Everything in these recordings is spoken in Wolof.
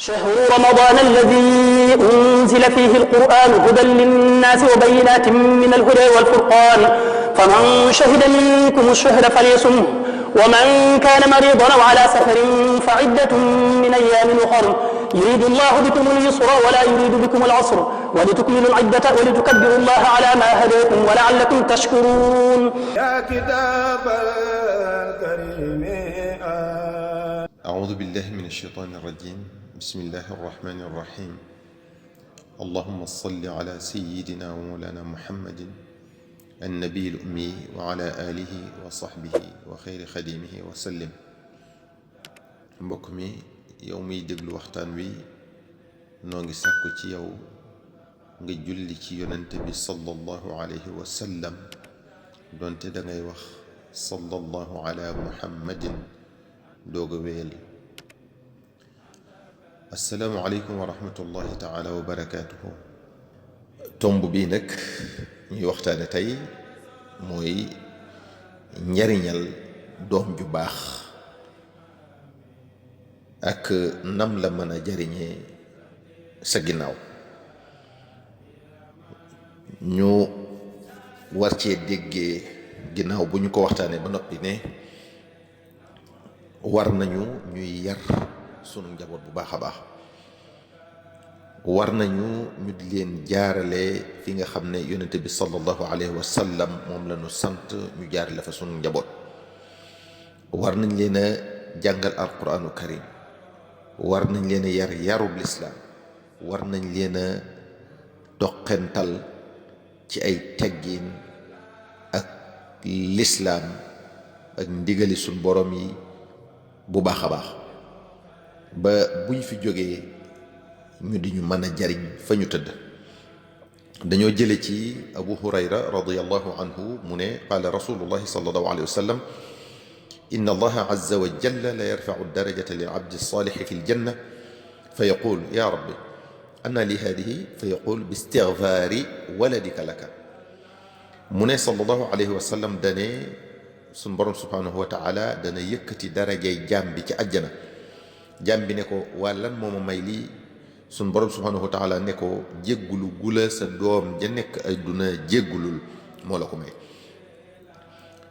شهر رمضان الذي أنزل فيه القرآن هدى للناس وبينات من الهدى والفرقان فمن شهد منكم الشهر فليصمه ومن كان مريضا أو على سفر فعدة من أيام أخر يريد الله بكم اليسر ولا يريد بكم العسر ولتكملوا العدة ولتكبروا الله على ما هداكم ولعلكم تشكرون. يا كتاب الكريم أعوذ بالله من الشيطان الرجيم. بسم الله الرحمن الرحيم. اللهم صل على سيدنا ومولانا محمد النبي الأمي وعلى آله وصحبه وخير خديمه وسلم. mbokk mi yow miy déglu waxtaan wi noo ngi sàkku ci yow nga julli ci yonente bi sallallahu alayhi wa sallam doonte dangay wax sallallahu ala muhammadin dooga wéyal. assalaamu aleykum wa rahmatullahi taala wa barakaatuhu. tomb bii nag ñuy waxtaane tey mooy njariñal doom ju baax ak nam la mën a jariñee sa ginnaaw. ñu war cee déggee ginnaaw bu ñu ko waxtaanee ba noppi ne war nañu ñuy yar sunu njaboot bu baax a baax. war nañu ñu di leen jaarale fi nga xam ne yonente bi sallallahu alayhi wa sallam moom la ñu sant ñu jaarale fa sunu njaboot. war nañ leen a jàngal alquranu karim, war nañ leen a yar yarub lislaam, war nañ leen a toqental ci ay teggin ak lislaam ak ndigali suñ borom yi bu baax a baax ba buñ fi jógee ñu di ñu mën a jariñ fa ñu tëdd. dañoo jële ci abu hurayra radiyallahu anhu mu ne qaala rasulullahi sallallahu alayhi wa sallam inna allaha azza wa jalla la yarfa'u darajata lil abdi salih fi ljanna fa yaqul ya rabbi anna li hadihi fa yaqul bi istighfari waladika laka. mu ne sallallahu alayhi wa sallam dane suñ borom subhanahu wa taala dana yëkkati darajay jaam bi ci àjjana. jaam bi ne ko waa lan moo ma may lii? suñ borom subhanahu wa taala ne ko jéggulu gula sa doom ja nekk adduna jéggulul moo la ko may.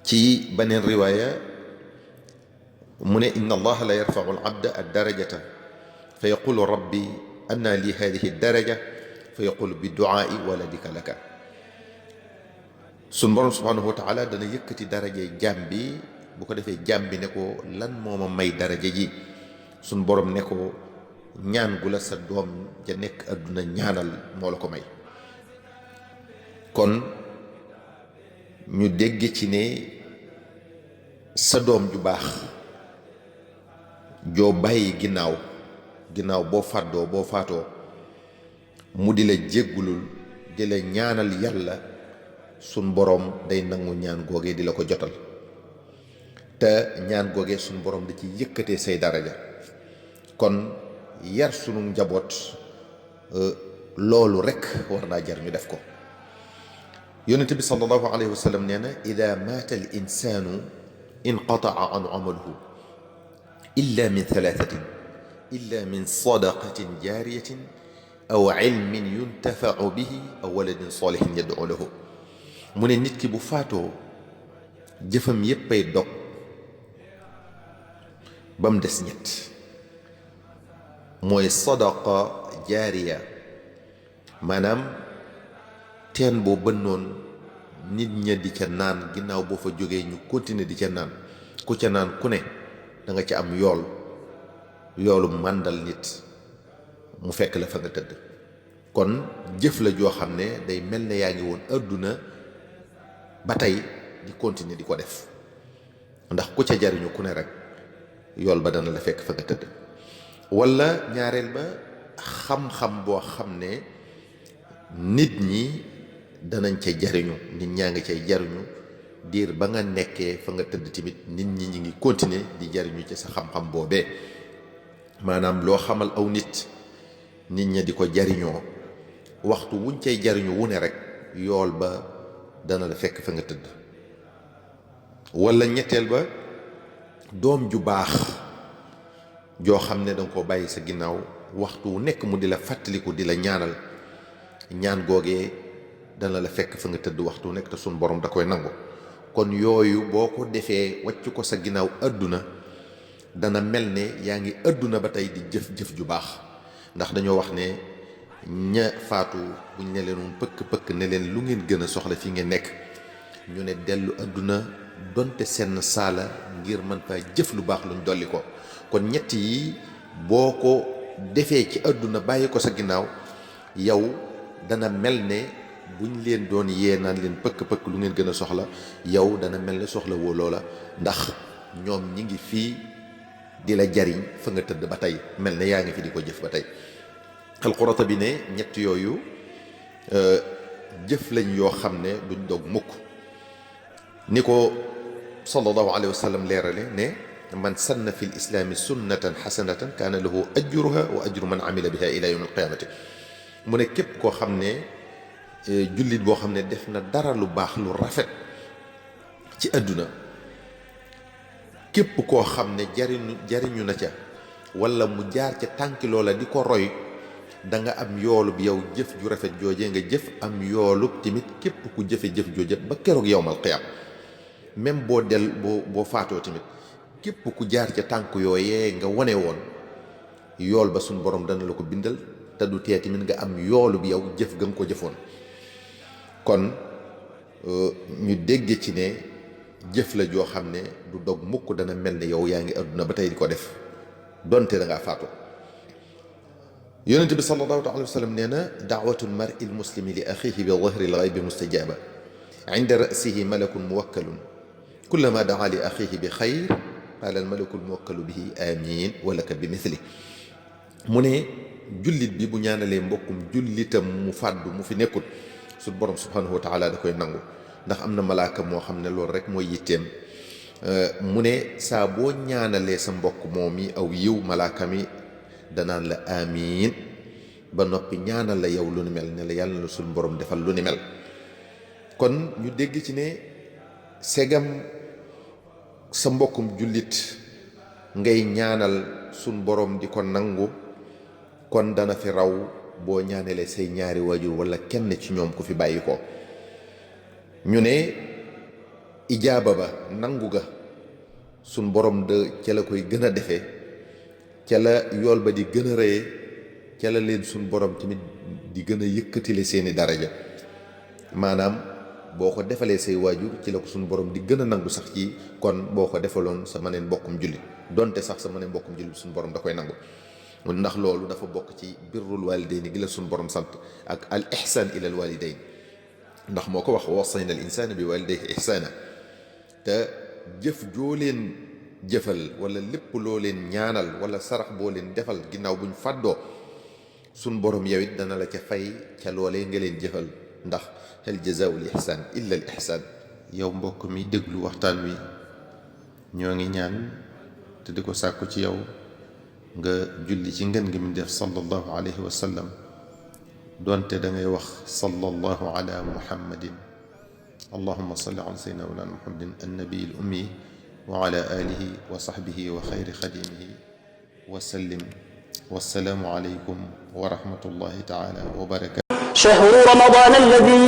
ci beneen riwaaya mu ne inna allaha la yarfa'u al abda ad darajata fa yaqulu rabbi anna li hadihi daraja fa yaqulu bi du'aa'i waladika laka. suñ borom subhanahu wa taala dana yëkkati darajay jaam bi, bu ko defee jaam bi ne ko lan moo ma may daraja ji? suñ borom ne ko ñaan gu la sa doom ja nekk adduna ñaanal moo la ko may. kon ñu dégg ci ne sa doom ju baax joo bàyyi ginnaaw boo faatoo mu di la jéggulul di la ñaanal yàlla, sun boroom day nangu ñaan googee di la ko jotal te ñaan googee sun boroom da ci yëkkatee say daraja. kon yar sunu njaboot loolu rekk war naa jar ñu def ko. yonente bi sallallahu alayhi wa sallam nee na ida maata al insaanu inqataa an amaluhu illa min thalathatin illa min sadaqatin jaariyatin aw ilmin yuntafau bihi aw waladin salihin yad'u lahu. mu ne nit ki bu faatoo jëfam yéppay dog ba mu des ñett, mooy sadaqa jaariya, maanaam teen boo bënnoon nit ña di ca naan ginnaaw boo fa jógee ñu continuer di ca naan, ku ca naan ku ne da nga ca am yoolu màndal nit mu fekk la fa nga tëdd. kon jëf la joo xam ne day mel ne yaa ngi woon adduna ba tey di continuer di ko def, ndax ku ca jariñu ku ne rek yool ba dana la fekk fa nga tëdd. wala ñaareel ba xam-xam boo xam ne nit ñi danañ ca jariñu, nit ñaa ngi cay jariñu diir ba nga nekkee fa nga tëdd tamit nit ñi ngi continuer di jariñu ci sa xam-xam boobee. maanaam loo xamal aw nit ña di ko jariñoo, waxtu wuñ cay jariñu wu ne rek yool ba dana la fekk fa nga tëdd. wala ñetteel ba doom ju baax joo xam ne danga ko bàyyi sa ginnaaw waxtu wu nekk mu di la fàttaliku di la ñaanal ñaan googee dana la fekk fa nga tëdd waxtu wu nekk te suñ borom da koy nangu. kon yooyu boo ko defee wàcc ko sa ginnaaw àdduna dana mel ne yaa ngi àdduna ba tey di jëf-jëf ju baax, ndax dañoo wax ne ña faatu buñ ne leen woon pëkk-pëkk ne leen lu ngeen gën a soxla fi ngeen nekk, ñu ne dellu àdduna donte seen saala ngir mën faa jëf lu baax luñ dolli ko. kon ñett yi boo ko defee ci àdduna bàyyi ko sa ginnaaw, yow dana mel ne buñ leen doon yee naan leen pëkk-pëkk lu ngeen gën a soxla, yow dana mel ne soxla woo loola, ndax ñoom ñi ngi fii di la jariñ fa nga tëdd ba tey, mel ne yaa ngi fi di ko jëf ba tey. Al-Qurtubi ne ñett yooyu jëf lañ yoo xam ne duñ dog mukk, ni ko sallallahu alayhi wa sallam leerale ne man sanna fi l-islaami sunnatan xasanatan kaana lahu ajruha wa ajru man amila biha ila yawm al-qiyamati. mu ne képp koo xam ne jullit boo xam ne def na dara lu baax lu rafet ci àdduna, képp koo xam ne jariñu na ca wala mu jaar ca tànki loola di ko roy, da nga am yoolub yow jëf ju rafet jooje nga jëf, am yoolub tamit képp ku jëfe jëf jooje ba keroog yawmal qiyaam. même boo faatoo tamit képp ku jaar ca tànk yooyee nga wane woon, yool ba suñ borom dana la ko bindal, te du tee tamit nga am yoolub yow jëf ga nga ko jëfoon. kon ñu dégg ci ne jëf la joo xam ne du dog mukk, dana mel ne yow yaa ngi àdduna ba tey di ko def donte da ngaa faatu. yonent bi sallallahu alayhi wa sallam nee na daawatu lmari lmuslimi li axihi bi dahri lgaybi mustajaba inda rasihi malakun muwakkalun kullama daa li axihi bi xayr qaala almalaku lmuwakkalu bihi amin walaka bi mithli. mu ne jullit bi bu ñaanalee mbokkum jullitam mu fàddu mu fi nekkut, su borom subhanahu wa taala da koy nangu, ndax am na malaaka moo xam ne loolu rek mooy yitteem. mu ne saa boo ñaanalee sa mbokk moom mi aw yiw, malaaka mi danaan la amiin ba noppi ñaanal la yow lu ni mel, ne la yàlla na suñu borom defal lu ni mel. kon ñu dégg ci ne segam sa mbokkum jullit ngay ñaanal suñu borom di ko nangu, kon dana fi raw boo ñaanalee say ñaari waajur wala kenn ci ñoom ku fi bàyyi ko. ñu ne ijaaba ba, nangu ga, suñ borom de ca la koy gën a defee, ca la yool ba di gën a rëye, ca la leen suñ borom tamit di gën a yëkkatile seeni daraja. maanaam boo ko defalee say waajur ci la ko suñ borom di gën a nangu sax ci kon boo ko defaloon sa maneen mbokkum jullit, donte sax sa maneen mbokkum jullit suñ borom da koy nangu, ndax loolu dafa bokk ci birrul walidayni gi la suñ borom sant, ak al ihsan ila al walidayn, ndax moo ko wax wassayna al insana bi walidayhi ihsana. te jëf joo leen jëfal wala lépp loo leen ñaanal wala sarax boo leen defal ginnaaw buñ fàddoo, suñ borom yow it dana la ca fay ca loolee nga leen jëfal, ndax hal jazaa'ul ihsaan illa al ihsaan. yow mbokk mi déglu waxtaan wi, ñoo ngi ñaan te di ko sàkku ci yow nga julli ci ngën gi mu def sallallahu alayhi wa sallam, doonte da ngay wax sallallahu ala muhammadin, allahumma salli ala sayyidina wa muhammadin annabi al ummi wa ala alihi wa sahbihi wa xayri xadimihi wa sallim. wassalaamu alaykum wa rahmatullahi taala wa barakatuh. شهر رمضان الذي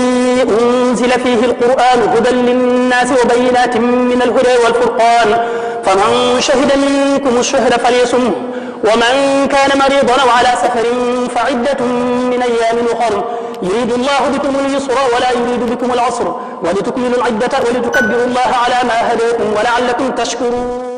أنزل فيه القرآن هدى للناس وبينات من الهدى والفرقان فمن شهد منكم الشهر فليصمه ومن كان مريضا أو على سفر فعدة من أيام أخر يريد الله بكم اليسر ولا يريد بكم العسر ولتكملوا العدة ولتكبروا الله على ما هداكم ولعلكم تشكرون.